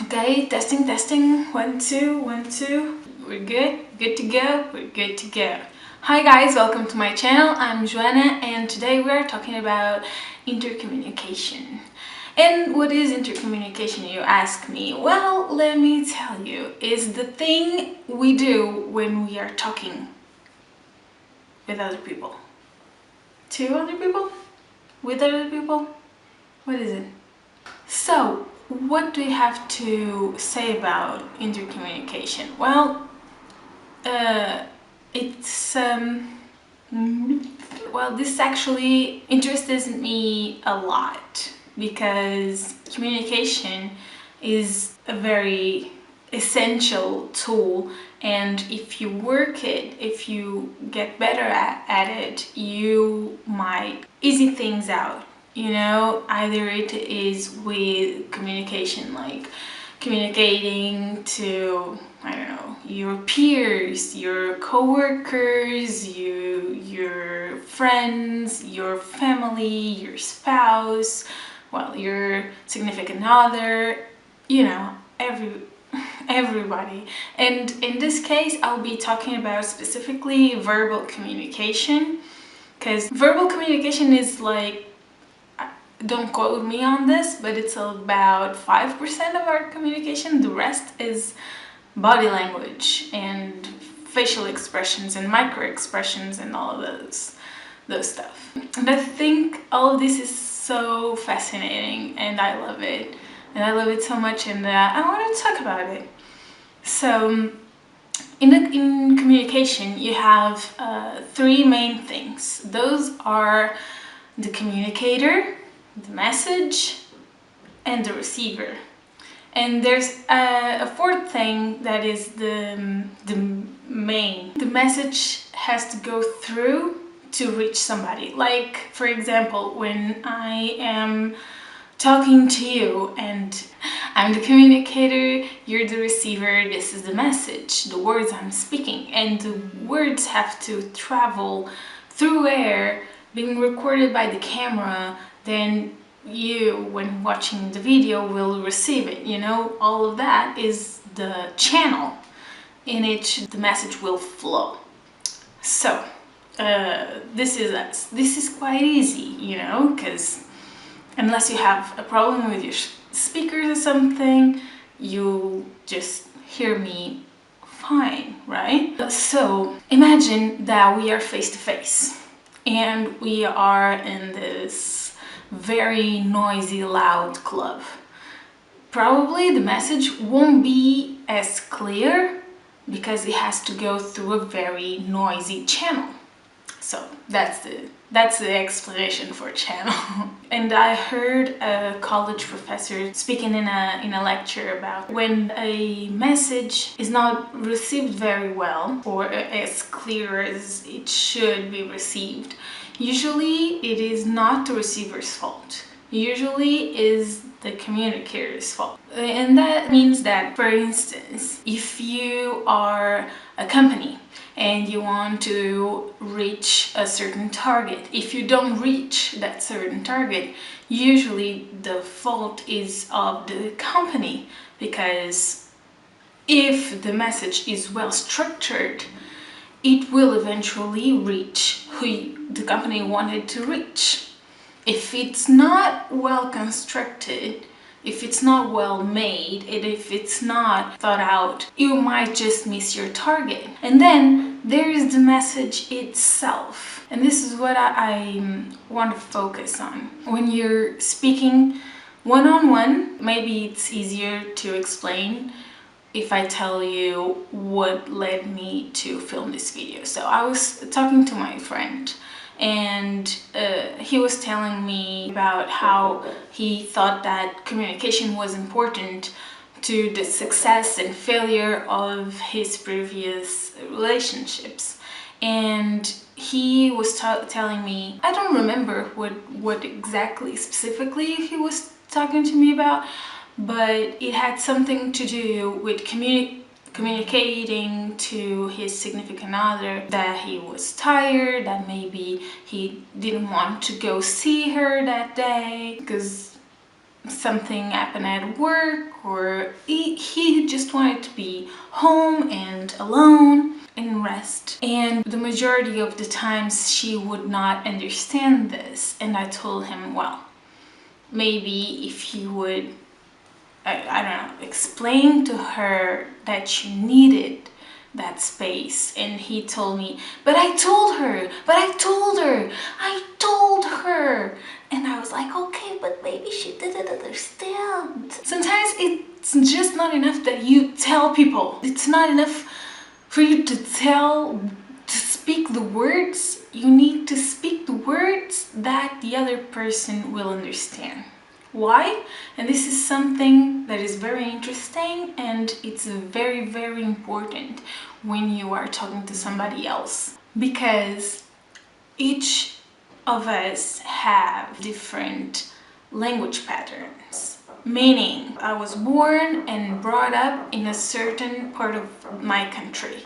Okay, testing, testing. 1, 2, 1, 2. We're good. Good to go. We're good to go. Hi guys, welcome to my channel. I'm Joanna and today we are talking about intercommunication. And what is intercommunication, you ask me? Well, let me tell you. It's the thing we do when we are talking with other people. To other people? With other people? What is it? So, what do you have to say about intercommunication? Well, it's well, this actually interests me a lot because communication is a very essential tool, and if you work it, if you get better at it, you might easy things out. You know, either it is with communication, like communicating to, I don't know, your peers, your co-workers, your friends, your family, your spouse, well, your significant other, you know, everybody. And in this case, I'll be talking about specifically verbal communication, because verbal communication is like, don't quote me on this, but it's about 5% of our communication. The rest is body language and facial expressions and micro expressions and all of those stuff. And I think all of this is so fascinating and I love it. And I love it so much, and I want to talk about it. So in communication, you have three main things. Those are the communicator, the message, and the receiver. And there's a fourth thing that is the main. The message has to go through to reach somebody. Like, for example, when I am talking to you and I'm the communicator, you're the receiver, this is the message, the words I'm speaking, and the words have to travel through air, being recorded by the camera, then you, when watching the video, will receive it. You know, all of that is the channel in which the message will flow. So this is quite easy, you know, because unless you have a problem with your speakers or something, you'll just hear me fine, right? So imagine that we are face to face and we are in this very noisy, loud club. Probably the message won't be as clear because it has to go through a very noisy channel. So that's the explanation for channel. And I heard a college professor speaking in a lecture about when a message is not received very well or as clear as it should be received. Usually it is not the receiver's fault. Usually is the communicator's fault. And that means that, for instance, if you are a company and you want to reach a certain target, if you don't reach that certain target, usually the fault is of the company, because if the message is well structured, it will eventually reach who the company wanted to reach. If it's not well constructed, if it's not well made, and if it's not thought out, you might just miss your target. And then there is the message itself. And this is what I want to focus on. When you're speaking one-on-one, maybe it's easier to explain if I tell you what led me to film this video. So I was talking to my friend, and he was telling me about how he thought that communication was important to the success and failure of his previous relationships. And he was telling me, I don't remember what exactly specifically he was talking to me about, but it had something to do with communicating to his significant other that he was tired, that maybe he didn't want to go see her that day because something happened at work, or he just wanted to be home and alone and rest. And the majority of the times she would not understand this, and I told him, well, maybe if you would, I don't know, explain to her that you needed that space. And he told me, but I told her. And I was like, okay, but maybe she didn't understand. Sometimes it's just not enough that you tell people. It's not enough for you to speak the words. You need to speak the words that the other person will understand. Why? And this is something that is very interesting, and it's very, very important when you are talking to somebody else, because each of us have different language patterns. Meaning, I was born and brought up in a certain part of my country,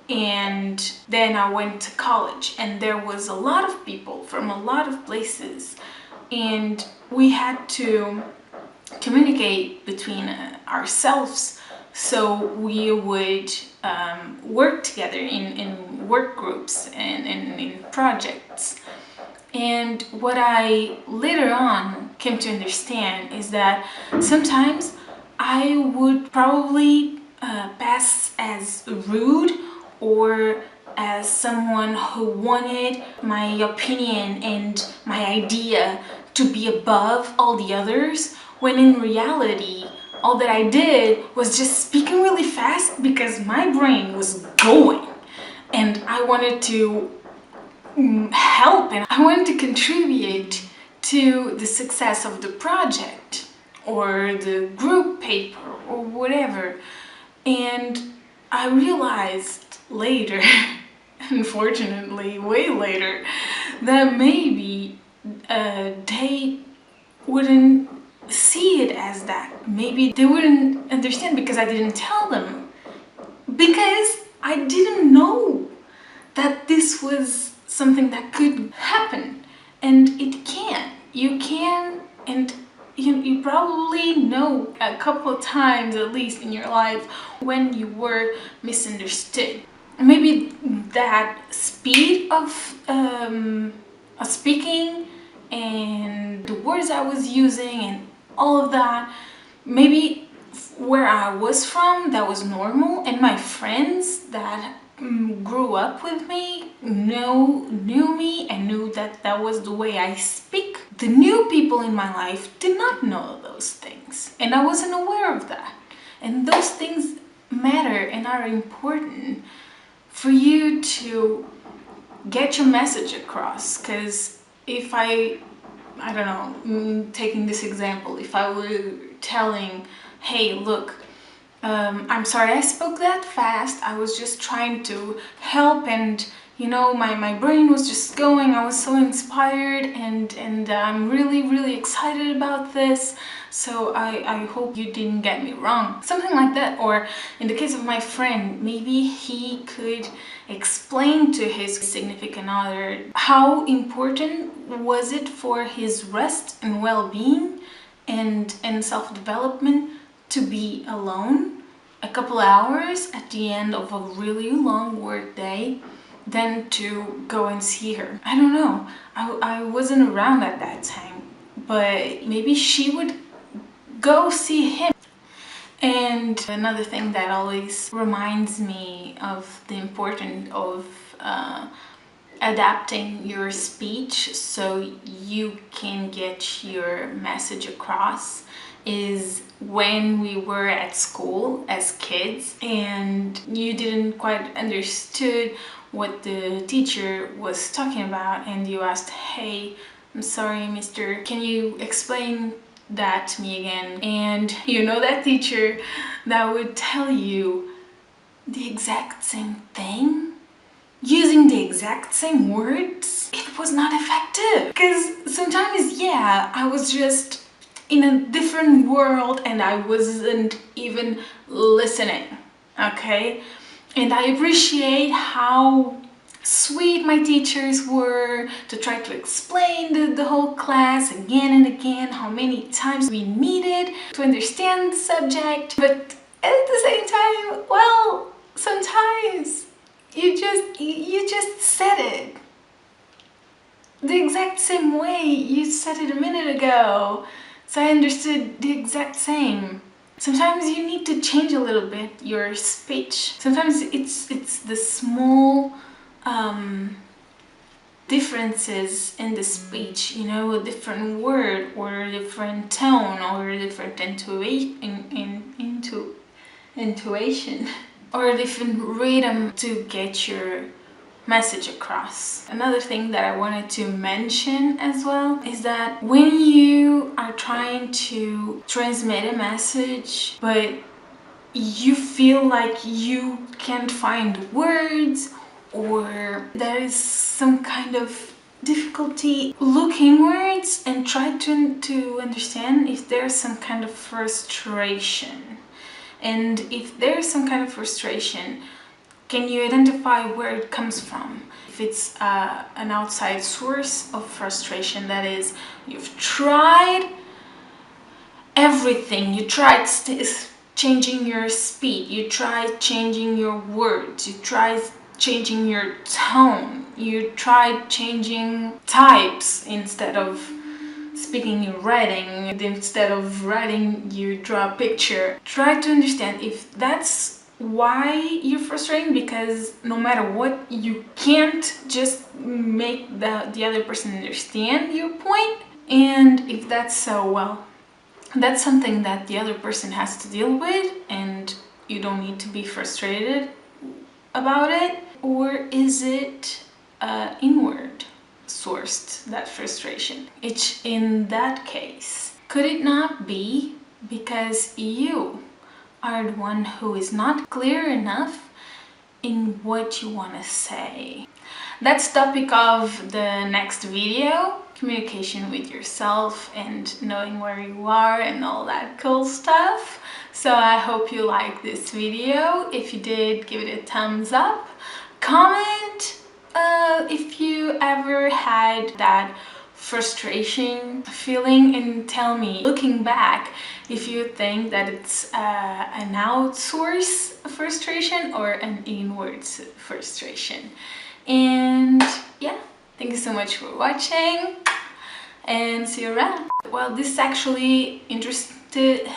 and then I went to college, and there was a lot of people from a lot of places, and we had to communicate between ourselves. So we would work together in work groups and in projects. And what I later on came to understand is that sometimes I would probably pass as rude, or as someone who wanted my opinion and my idea to be above all the others, when in reality all that I did was just speaking really fast because my brain was going, and I wanted to help, and I wanted to contribute to the success of the project or the group paper or whatever. And I realized later, unfortunately way later, that maybe they wouldn't see it as that. Maybe they wouldn't understand because I didn't tell them, because I didn't know that this was something that could happen. And it can. You can, and you probably know a couple of times at least in your life when you were misunderstood. Maybe that speed of speaking and the words I was using and all of that, maybe where I was from, that was normal, and my friends that grew up with me knew me and knew that that was the way I speak. The new people in my life did not know those things, and I wasn't aware of that. And those things matter and are important for you to get your message across. Because if I don't know, taking this example, if I were telling, hey, look, I'm sorry I spoke that fast, I was just trying to help, and my brain was just going, I was so inspired, and I'm really excited about this, so I hope you didn't get me wrong. Something like that. Or in the case of my friend, maybe he could explain to his significant other how important was it for his rest and well-being and self-development to be alone a couple hours at the end of a really long work day than to go and see her. I don't know. I wasn't around at that time, but maybe she would go see him. And another thing that always reminds me of the importance of adapting your speech so you can get your message across is when we were at school as kids and you didn't quite understood what the teacher was talking about, and you asked, hey, I'm sorry, mister, can you explain that to me again? And that teacher that would tell you the exact same thing using the exact same words. It was not effective, because sometimes, yeah, I was just in a different world and I wasn't even listening, okay? And I appreciate how sweet my teachers were to try to explain the whole class again and again, how many times we needed to understand the subject. But at the same time, well, sometimes you just said it the exact same way you said it a minute ago, so I understood the exact same. Sometimes you need to change a little bit your speech. Sometimes it's the small differences in the speech, you know, a different word or a different tone or a different intuition or a different rhythm to get your message across. Another thing that I wanted to mention as well is that when you are trying to transmit a message but you feel like you can't find words or there is some kind of difficulty looking words, and try to understand if there's some kind of frustration. And if there's some kind of frustration, can you identify where it comes from? If it's an outside source of frustration, that is, you've tried everything, you tried changing your speed, you tried changing your words, you tried changing your tone, you tried changing types. Instead of speaking, you're writing, instead of writing you draw a picture. Try to understand if that's why you're frustrating, because no matter what, you can't just make the other person understand your point. And if that's so, well, that's something that the other person has to deal with, and you don't need to be frustrated about it. Or is it inward sourced, that frustration? It's in that case, could it not be because you are the one who is not clear enough in what you want to say? That's the topic of the next video, communication with yourself and knowing where you are and all that cool stuff. So I hope you liked this video. If you did, give it a thumbs up. Comment if you ever had that frustration feeling, and tell me, looking back, if you think that it's an outsource frustration or an inward frustration. And yeah, thank you so much for watching, and see you around. Well, this is actually interested